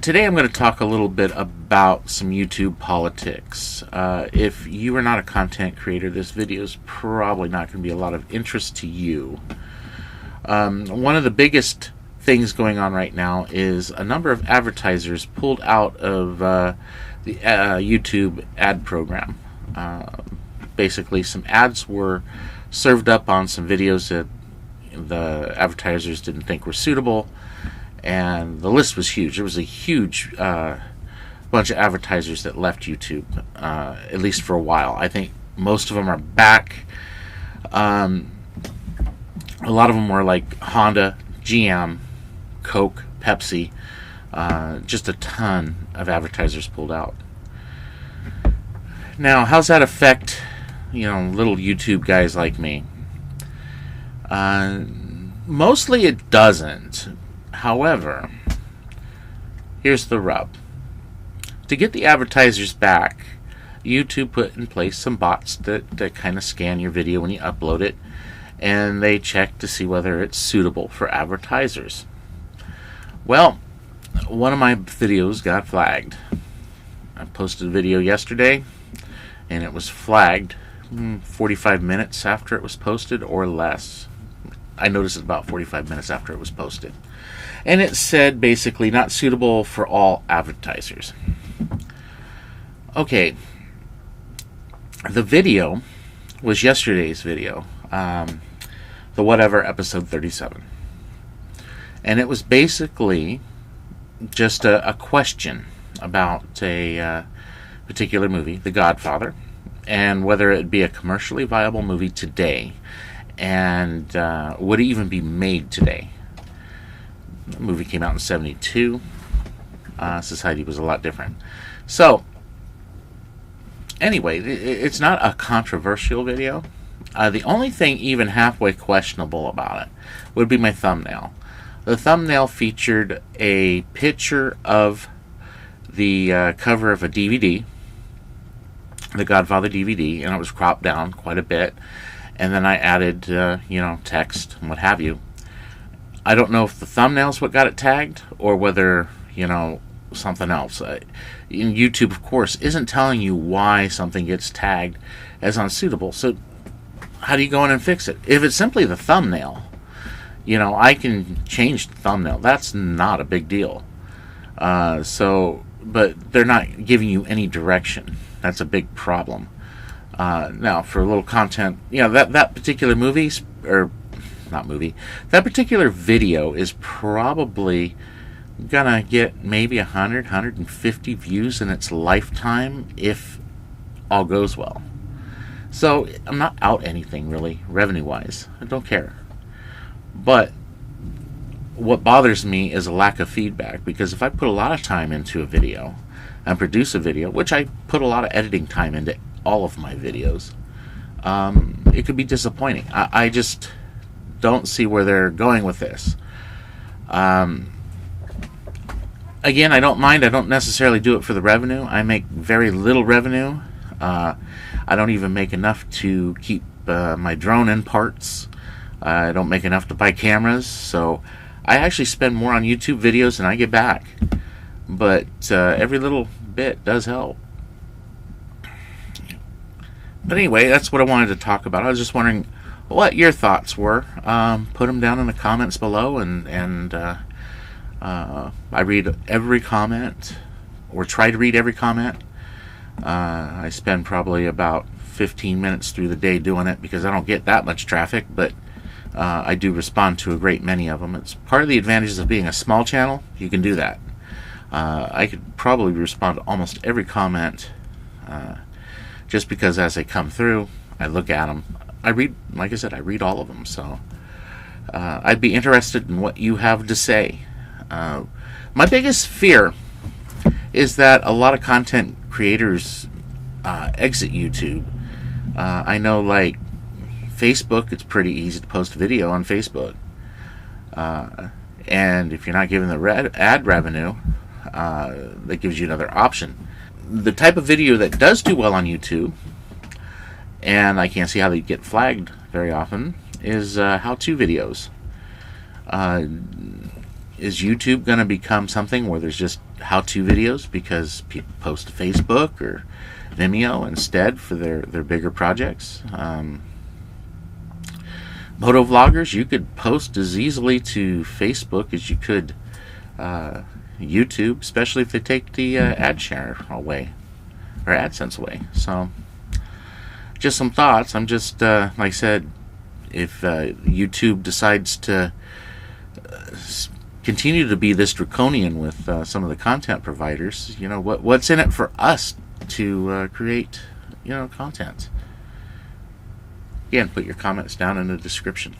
Today I'm going to talk a little bit about some YouTube politics. If you are not a content creator, this video is probably not going to be a lot of interest to you. One of the biggest things going on right now is a number of advertisers pulled out of the YouTube ad program. Basically, some ads were served up on some videos that the advertisers didn't think were suitable, and the list was huge. There was a huge bunch of advertisers that left YouTube, at least for a while. I think most of them are back. A lot of them were like Honda, GM, Coke, Pepsi. Just a ton of advertisers pulled out. Now, how's that affect, little YouTube guys like me? Mostly it doesn't. However, here's the rub. To get the advertisers back, YouTube put in place some bots that kind of scan your video when you upload it, and they check to see whether it's suitable for advertisers. Well, one of my videos got flagged. I posted a video yesterday, and it was flagged 45 minutes after it was posted or less. I noticed it about 45 minutes after it was posted. And it said basically not suitable for all advertisers. Okay. The video was yesterday's video. The Whatever episode 37. And it was basically just a question about a particular movie, The Godfather, and whether it would be a commercially viable movie today, and would it even be made today. The movie came out in 1972. Society was a lot different. So, anyway, it's not a controversial video. The only thing even halfway questionable about it would be my thumbnail. The thumbnail featured a picture of the cover of a DVD, the Godfather DVD, and it was cropped down quite a bit. And then I added, text and what have you. I don't know if the thumbnail's what got it tagged, or whether, something else. YouTube, of course, isn't telling you why something gets tagged as unsuitable. So how do you go in and fix it? If it's simply the thumbnail, I can change the thumbnail. That's not a big deal. But they're not giving you any direction. That's a big problem. Now, for a little content, that particular that particular video is probably gonna get maybe 100, 150 views in its lifetime if all goes well. So I'm not out anything really, revenue-wise. I don't care. But what bothers me is a lack of feedback, because if I put a lot of time into a video and produce a video, which I put a lot of editing time into all of my videos, it could be disappointing. I just don't see where they're going with this. Again, I don't mind. I don't necessarily do it for the revenue. I make very little revenue. I don't even make enough to keep my drone in parts. I don't make enough to buy cameras, so I actually spend more on YouTube videos than I get back. But every little bit does help. But anyway, that's what I wanted to talk about. I was just wondering what your thoughts were. Put them down in the comments below, and I read every comment, or try to read every comment. I spend probably about 15 minutes through the day doing it, because I don't get that much traffic, but I do respond to a great many of them. It's part of the advantages of being a small channel. You can do that. I could probably respond to almost every comment, just because as they come through, I look at them. I read, like I said, I read all of them. So I'd be interested in what you have to say. My biggest fear is that a lot of content creators exit YouTube. I know, like Facebook, it's pretty easy to post a video on Facebook. And if you're not given the ad revenue, that gives you another option. The type of video that does do well on YouTube, and I can't see how they get flagged very often, is how-to videos. Is YouTube going to become something where there's just how-to videos because people post to Facebook or Vimeo instead for their bigger projects. Moto vloggers, you could post as easily to Facebook as you could YouTube, especially if they take the ad share away or AdSense away. So just some thoughts. I'm just like I said, if YouTube decides to continue to be this draconian with some of the content providers, what's in it for us to create content? Again, put your comments down in the description.